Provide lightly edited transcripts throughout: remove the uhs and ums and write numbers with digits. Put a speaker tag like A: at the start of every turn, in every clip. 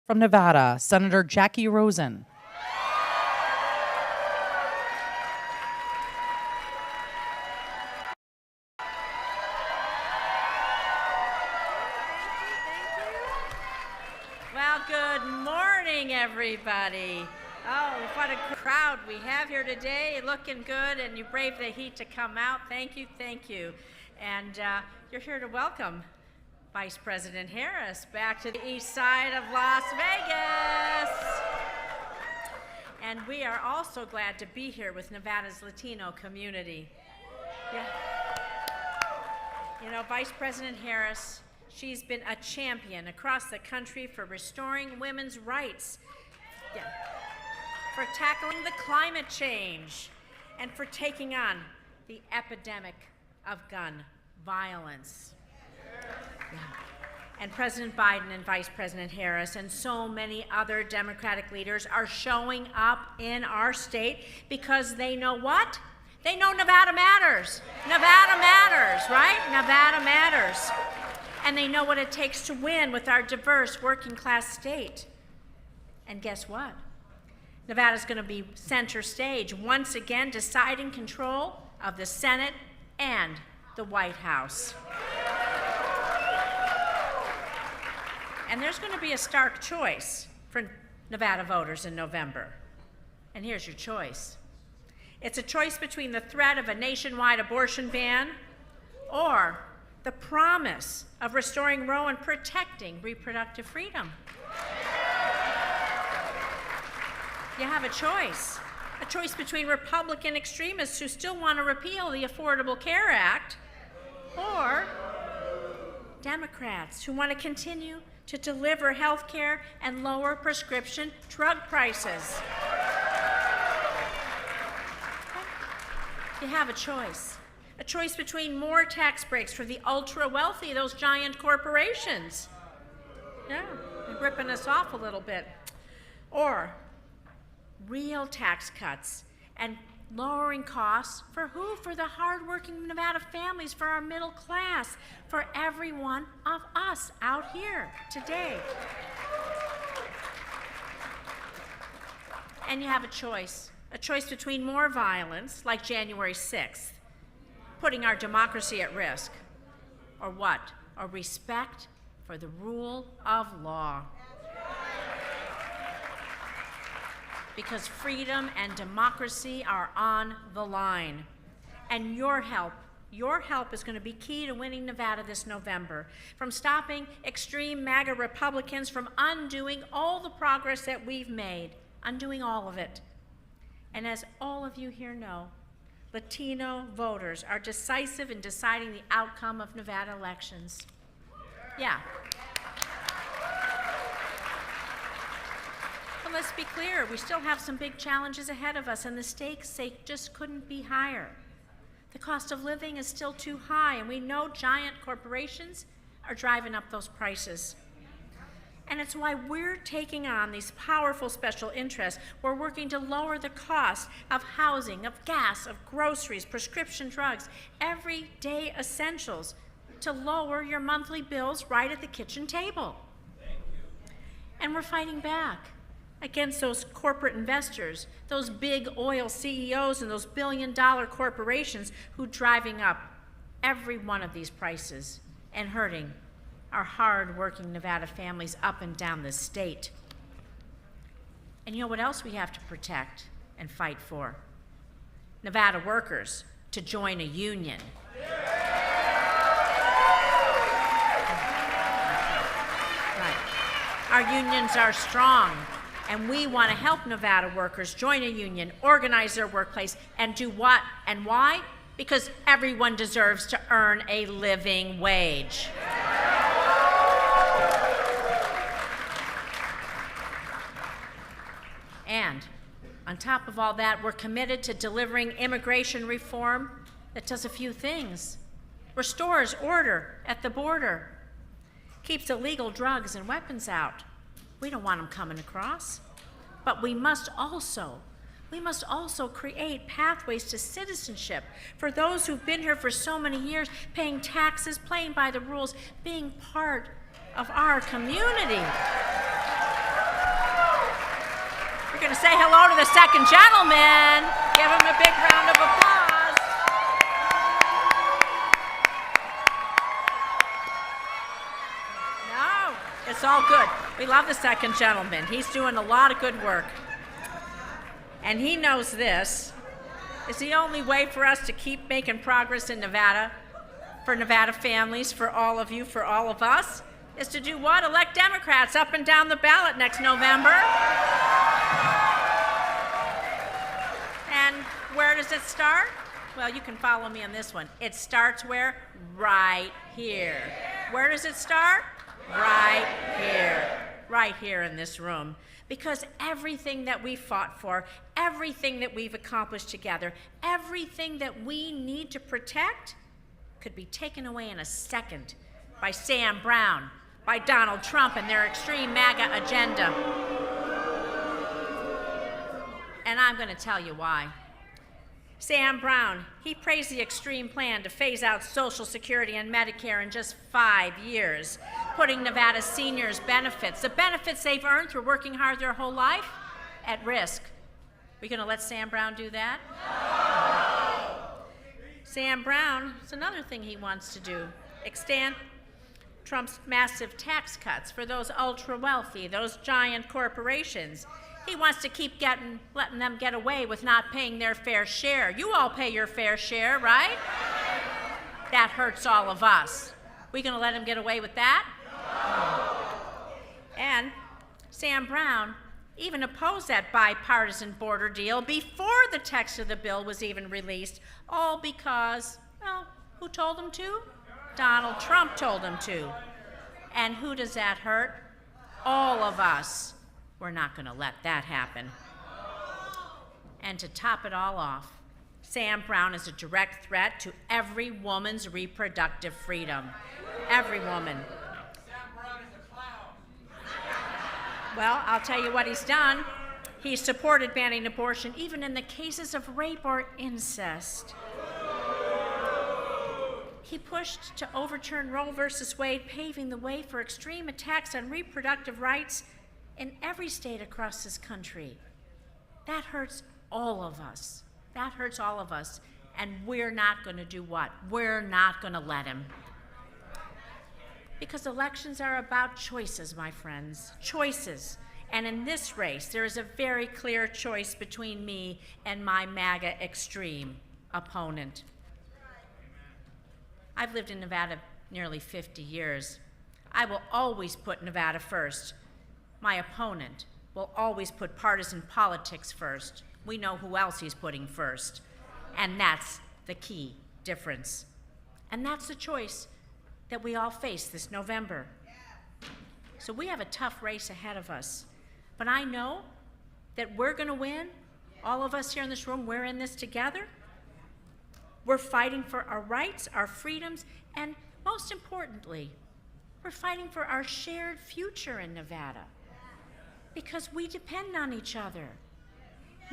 A: From Nevada, Senator Jackie Rosen.
B: Well, good morning, everybody. Oh, what a crowd we have here today. Looking good, and you braved the heat to come out. Thank you, thank you. And you're here to welcome Vice President Harris back to the east side of Las Vegas. And we are also glad to be here with Nevada's Latino community. Yeah. You know, Vice President Harris, she's been a champion across the country for restoring women's rights, for tackling the climate change, and for taking on the epidemic of gun violence. Yeah. And President Biden and Vice President Harris and so many other Democratic leaders are showing up in our state because they know what? They know Nevada matters. Nevada matters, right? Nevada matters. And they know what it takes to win with our diverse working class state. And guess what? Nevada's going to be center stage, once again deciding control of the Senate and the White House. And there's going to be a stark choice for Nevada voters in November. And here's your choice. It's a choice between the threat of a nationwide abortion ban or the promise of restoring Roe and protecting reproductive freedom. You have a choice between Republican extremists who still want to repeal the Affordable Care Act or Democrats who want to continue to deliver health care and lower prescription drug prices. You have a choice between more tax breaks for the ultra-wealthy, those giant corporations. Yeah, they're ripping us off a little bit. Or real tax cuts and lowering costs for who? For the hardworking Nevada families, for our middle class, for every one of us out here today. And you have a choice between more violence, like January 6th, putting our democracy at risk, or what? Or respect for the rule of law. Because freedom and democracy are on the line. And your help is going to be key to winning Nevada this November, from stopping extreme MAGA Republicans from undoing all the progress that we've made, undoing all of it. And as all of you here know, Latino voters are decisive in deciding the outcome of Nevada elections. Yeah. But let's be clear, we still have some big challenges ahead of us, and the stakes, they just couldn't be higher. The cost of living is still too high, and we know giant corporations are driving up those prices. And it's why we're taking on these powerful special interests. We're working to lower the cost of housing, of gas, of groceries, prescription drugs, everyday essentials, to lower your monthly bills right at the kitchen table. Thank you. And we're fighting back against those corporate investors, those big oil CEOs and those billion-dollar corporations who are driving up every one of these prices and hurting our hard-working Nevada families up and down the state. And you know what else we have to protect and fight for? Nevada workers to join a union. Right. Our unions are strong, and we want to help Nevada workers join a union, organize their workplace, and do what and why? Because everyone deserves to earn a living wage. And on top of all that, we're committed to delivering immigration reform that does a few things. Restores order at the border, keeps illegal drugs and weapons out. We don't want them coming across. But we must also create pathways to citizenship for those who've been here for so many years, paying taxes, playing by the rules, being part of our community. going to say hello to the second gentleman. Give him a big round of applause. No, it's all good. We love the second gentleman. He's doing a lot of good work. And he knows this is the only way for us to keep making progress in Nevada, for Nevada families, for all of you, for all of us, is to do what? Elect Democrats up and down the ballot next November. And where does it start? Well, you can follow me on this one. It starts where? Right here. Where does it start? Right here. Right here in this room. Because everything that we fought for, everything that we've accomplished together, everything that we need to protect could be taken away in a second by Sam Brown, by Donald Trump and their extreme MAGA agenda. And I'm going to tell you why. Sam Brown, he praised the extreme plan to phase out Social Security and Medicare in just 5 years, putting Nevada's seniors' benefits, the benefits they've earned through working hard their whole life, at risk. We going to let Sam Brown do that? No. Sam Brown, it's another thing he wants to do, extend Trump's massive tax cuts for those ultra-wealthy, those giant corporations. He wants to keep letting them get away with not paying their fair share. You all pay your fair share, right? That hurts all of us. We gonna let him get away with that? No. And Sam Brown even opposed that bipartisan border deal before the text of the bill was even released, all because, well, who told him to? Donald Trump told him to. And who does that hurt? All of us. We're not going to let that happen. And to top it all off, Sam Brown is a direct threat to every woman's reproductive freedom. Every woman.
C: Sam Brown is a clown.
B: Well, I'll tell you what he's done. He's supported banning abortion even in the cases of rape or incest. He pushed to overturn Roe versus Wade, paving the way for extreme attacks on reproductive rights in every state across this country. That hurts all of us. That hurts all of us. And we're not going to do what? We're not going to let him. Because elections are about choices, my friends. Choices. And in this race, there is a very clear choice between me and my MAGA extreme opponent. I've lived in Nevada nearly 50 years. I will always put Nevada first. My opponent will always put partisan politics first. We know who else he's putting first. And that's the key difference. And that's the choice that we all face this November. So we have a tough race ahead of us. But I know that we're going to win. All of us here in this room, we're in this together. We're fighting for our rights, our freedoms, and most importantly, we're fighting for our shared future in Nevada. Because we depend on each other.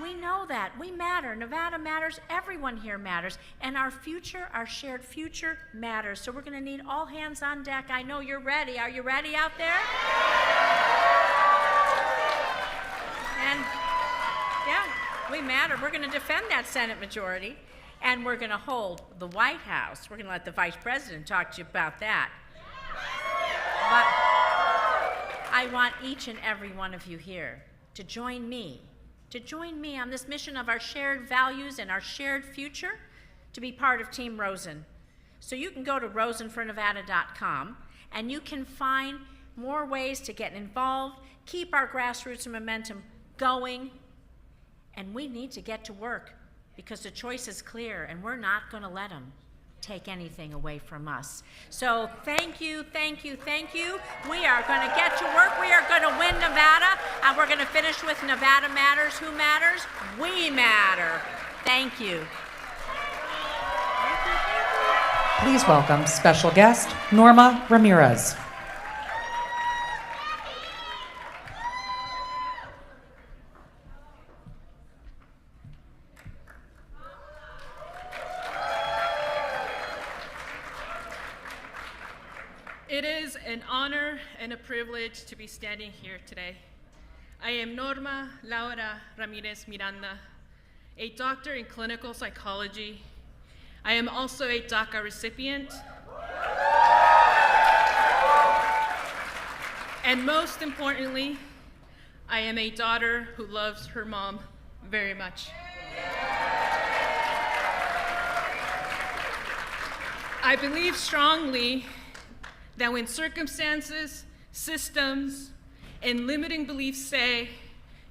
B: We know that. We matter. Nevada matters. Everyone here matters. And our future, our shared future, matters. So we're going to need all hands on deck. I know you're ready. Are you ready out there? And yeah, we matter. We're going to defend that Senate majority. And we're going to hold the White House. We're going to let the Vice President talk to you about that. But I want each and every one of you here to join me on this mission of our shared values and our shared future, to be part of Team Rosen. So you can go to rosenfornevada.com and you can find more ways to get involved, keep our grassroots momentum going, and we need to get to work because the choice is clear and we're not going to let them take anything away from us. So thank you, thank you, thank you. We are going to get to work. We are going to win Nevada, and we're going to finish with Nevada matters. Who matters? We matter. Thank you.
A: Please welcome special guest, Norma Ramirez.
D: It is an honor and a privilege to be standing here today. I am Norma Laura Ramirez Miranda, a doctor in clinical psychology. I am also a DACA recipient. And most importantly, I am a daughter who loves her mom very much. I believe strongly that when circumstances, systems, and limiting beliefs say,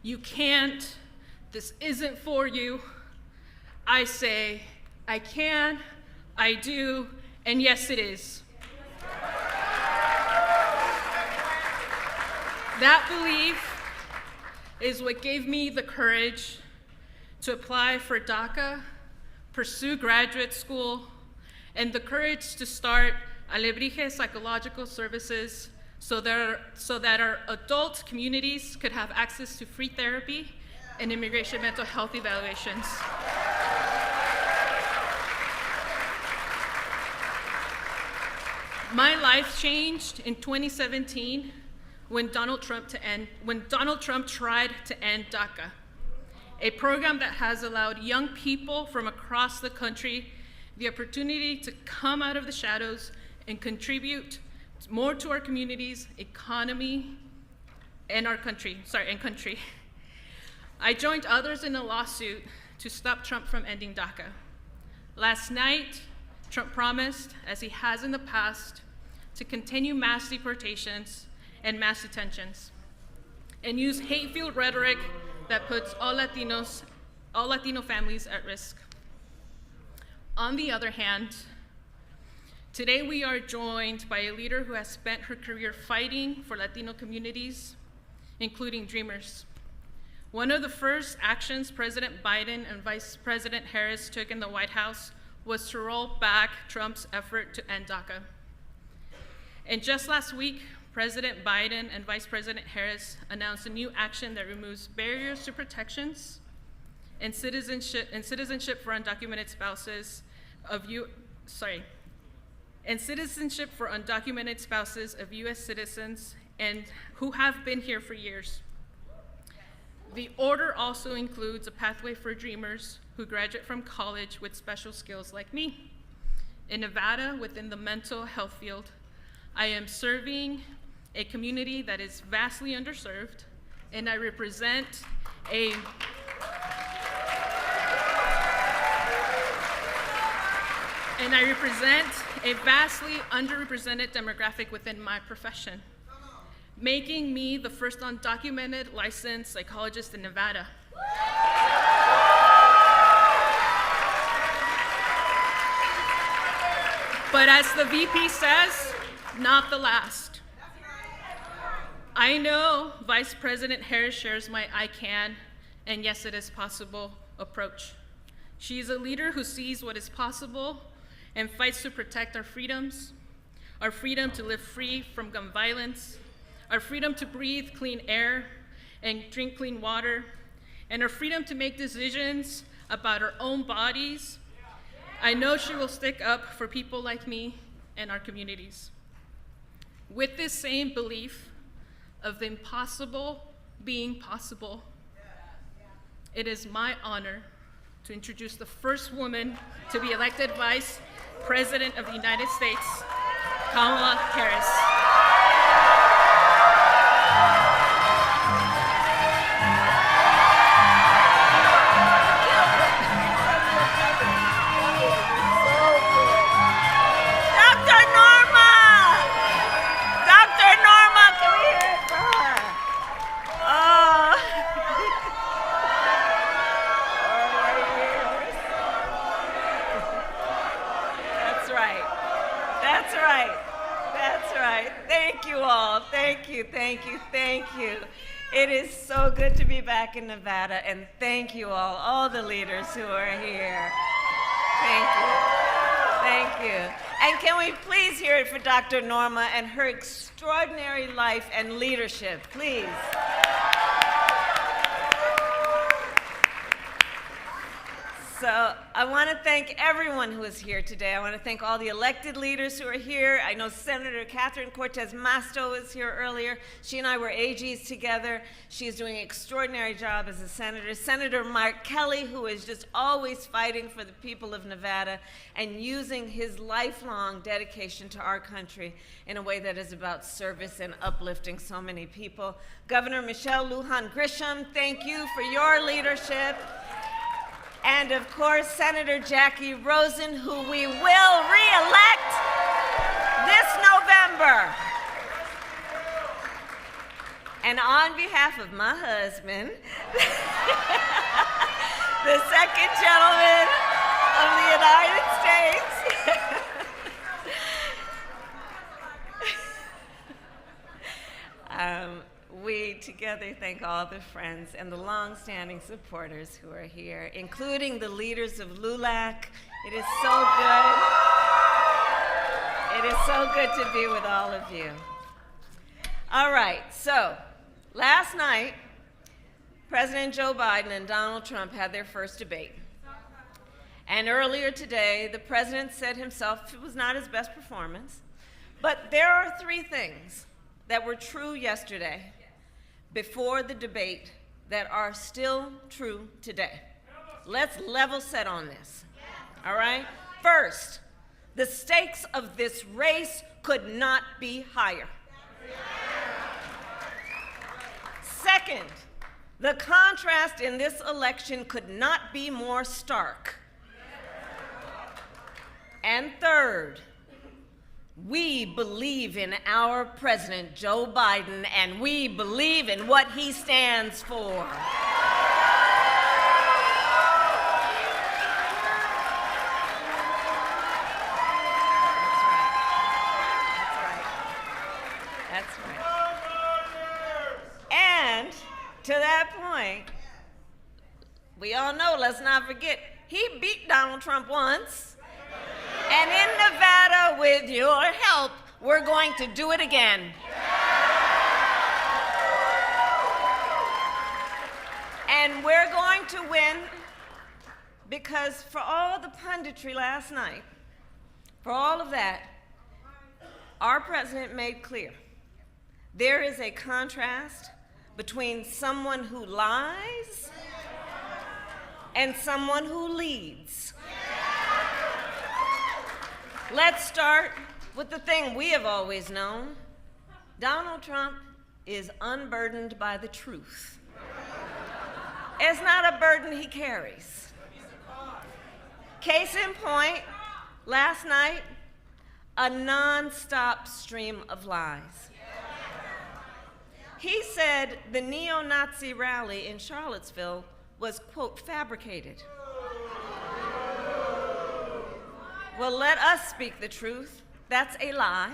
D: you can't, this isn't for you, I say, I can, I do, and yes, it is. That belief is what gave me the courage to apply for DACA, pursue graduate school, and the courage to start Alebrije Psychological Services so that our adult communities could have access to free therapy and immigration mental health evaluations. My life changed in 2017 when Donald Trump tried to end DACA, a program that has allowed young people from across the country the opportunity to come out of the shadows and contribute more to our communities, economy, and our country. I joined others in a lawsuit to stop Trump from ending DACA. Last night, Trump promised, as he has in the past, to continue mass deportations and mass detentions, and use hate-filled rhetoric that puts all Latino families at risk. On the other hand, today we are joined by a leader who has spent her career fighting for Latino communities, including Dreamers. One of the first actions President Biden and Vice President Harris took in the White House was to roll back Trump's effort to end DACA. And just last week, President Biden and Vice President Harris announced a new action that removes barriers to protections and citizenship for undocumented spouses of U.S. citizens and who have been here for years. The order also includes a pathway for Dreamers who graduate from college with special skills like me. In Nevada, within the mental health field, I am serving a community that is vastly underserved, and I represent a vastly underrepresented demographic within my profession, making me the first undocumented licensed psychologist in Nevada. But as the VP says, not the last. I know Vice President Harris shares my I can, and yes, it is possible approach. She is a leader who sees what is possible and fights to protect our freedoms, our freedom to live free from gun violence, our freedom to breathe clean air and drink clean water, and our freedom to make decisions about our own bodies. I know she will stick up for people like me and our communities. With this same belief of the impossible being possible, it is my honor to introduce the first woman to be elected Vice President of the United States, Kamala Harris.
E: Thank you. It is so good to be back in Nevada, and thank you all the leaders who are here. Thank you. And can we please hear it for Dr. Norma and her extraordinary life and leadership, please. So I want to thank everyone who is here today. I want to thank all the elected leaders who are here. I know Senator Catherine Cortez Masto was here earlier. She and I were AGs together. She's doing an extraordinary job as a senator. Senator Mark Kelly, who is just always fighting for the people of Nevada and using his lifelong dedication to our country in a way that is about service and uplifting so many people. Governor Michelle Lujan Grisham, thank you for your leadership. And of course, Senator Jackie Rosen, who we will re-elect this November. And on behalf of my husband, the second gentleman of the United States, we together thank all the friends and the long-standing supporters who are here, including the leaders of LULAC. It is so good. It is so good to be with all of you. All right, so last night, President Joe Biden and Donald Trump had their first debate. And earlier today, the president said himself it was not his best performance. But there are three things that were true yesterday before the debate that are still true today. Let's level set on this, all right? First, the stakes of this race could not be higher. Second, the contrast in this election could not be more stark. And third, we believe in our President, Joe Biden, and we believe in what he stands for. That's right. And to that point, we all know, let's not forget, he beat Donald Trump once. And in Nevada, with your help, we're going to do it again. And we're going to win because for all the punditry last night, for all of that, our president made clear there is a contrast between someone who lies and someone who leads. Let's start with the thing we have always known. Donald Trump is unburdened by the truth. It's not a burden he carries. Case in point, last night, a nonstop stream of lies. He said the neo-Nazi rally in Charlottesville was, quote, fabricated. Well, let us speak the truth. That's a lie.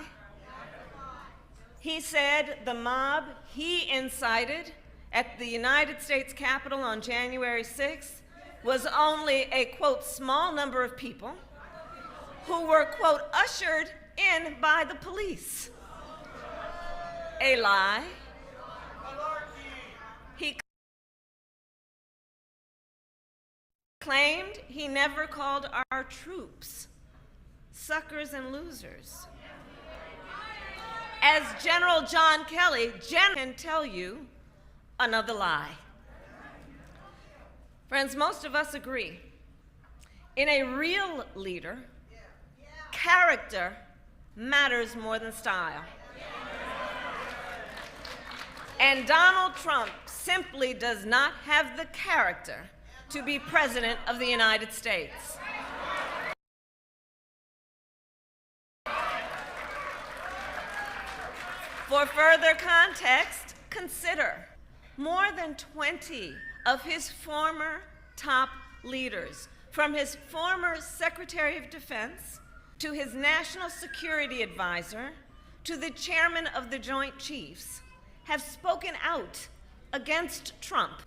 E: He said the mob he incited at the United States Capitol on January 6th was only a, quote, small number of people who were, quote, ushered in by the police. A lie. He claimed he never called our troops suckers and losers. As General John Kelly can tell you another lie. Friends, most of us agree. In a real leader, character matters more than style. And Donald Trump simply does not have the character to be President of the United States. For further context, consider more than 20 of his former top leaders, from his former Secretary of Defense to his National Security Advisor to the chairman of the Joint Chiefs, have spoken out against Trump.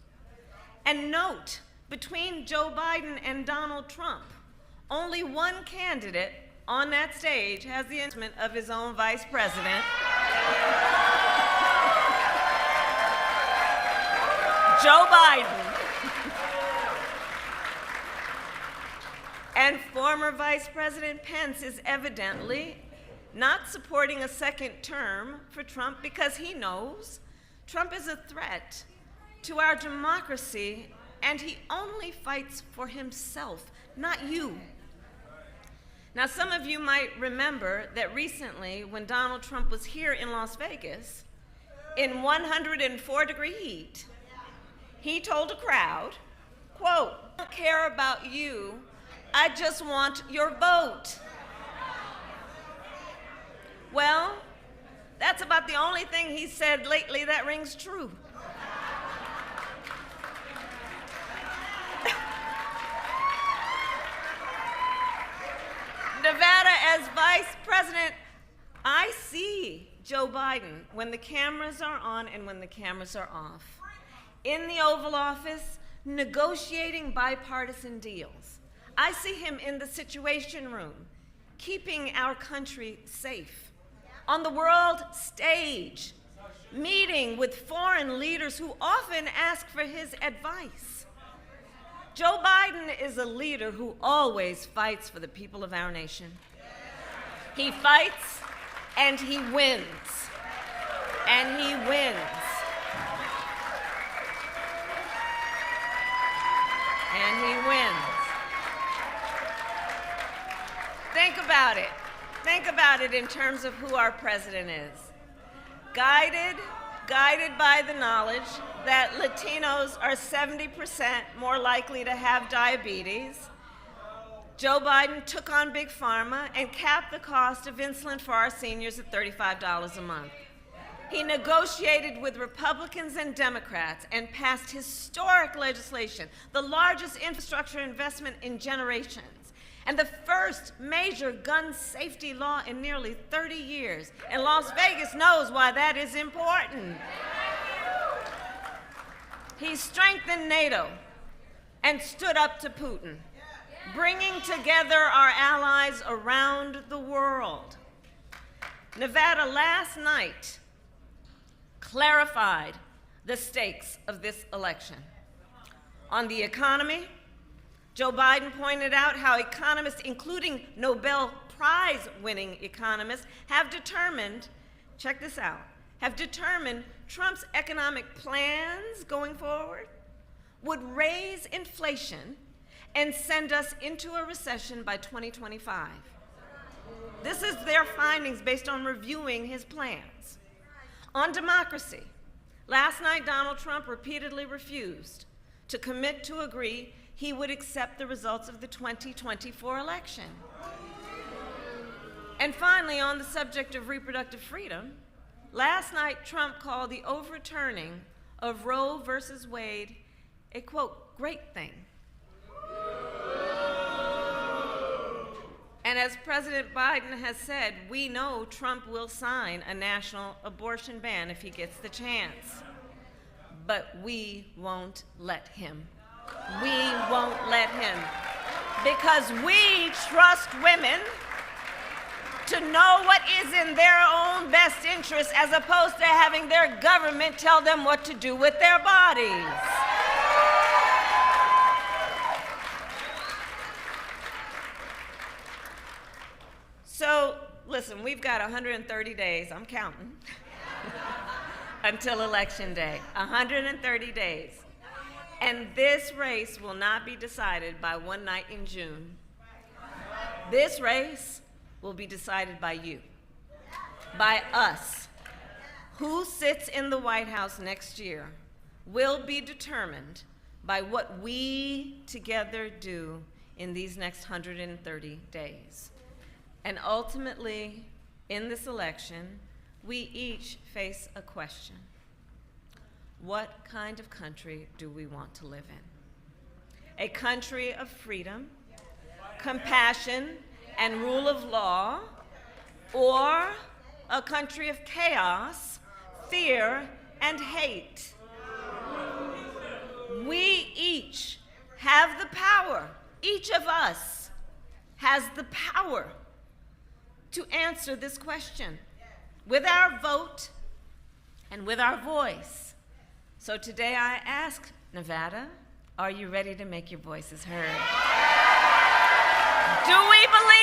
E: And note, between Joe Biden and Donald Trump, only one candidate on that stage has the endorsement of his own vice president, Joe Biden. And former Vice President Pence is evidently not supporting a second term for Trump because he knows Trump is a threat to our democracy, and he only fights for himself, not you. Now, some of you might remember that recently, when Donald Trump was here in Las Vegas, in 104-degree heat, he told a crowd, quote, "I don't care about you, I just want your vote." Well, that's about the only thing he said lately that rings true. Nevada, as Vice President, I see Joe Biden when the cameras are on and when the cameras are off, in the Oval Office, negotiating bipartisan deals. I see him in the Situation Room, keeping our country safe, on the world stage, meeting with foreign leaders who often ask for his advice. Joe Biden is a leader who always fights for the people of our nation. He fights and he wins. And he wins. And he wins. Think about it. Think about it in terms of who our president is. Guided by the knowledge that Latinos are 70% more likely to have diabetes, Joe Biden took on Big Pharma and capped the cost of insulin for our seniors at $35 a month. He negotiated with Republicans and Democrats and passed historic legislation, the largest infrastructure investment in generations, and the first major gun safety law in nearly 30 years. And Las Vegas knows why that is important. He strengthened NATO and stood up to Putin, bringing together our allies around the world. Nevada last night clarified the stakes of this election. On the economy, Joe Biden pointed out how economists, including Nobel Prize-winning economists, have determined, check this out, have determined Trump's economic plans going forward would raise inflation and send us into a recession by 2025. This is their findings based on reviewing his plans. On democracy, last night Donald Trump repeatedly refused to commit to agree he would accept the results of the 2024 election. And finally, on the subject of reproductive freedom, last night Trump called the overturning of Roe versus Wade a, quote, great thing. And as President Biden has said, we know Trump will sign a national abortion ban if he gets the chance. But we won't let him. We won't let him. Because we trust women to know what is in their own best interest as opposed to having their government tell them what to do with their bodies. So, listen, we've got 130 days, I'm counting, until Election Day. 130 days. And this race will not be decided by one night in June. This race will be decided by you, by us. Who sits in the White House next year will be determined by what we together do in these next 130 days. And ultimately, in this election, we each face a question. What kind of country do we want to live in? A country of freedom, compassion, and rule of law, or a country of chaos, fear, and hate? We each have the power, each of us has the power to answer this question with our vote and with our voice. So today I ask Nevada, are you ready to make your voices heard? Do we believe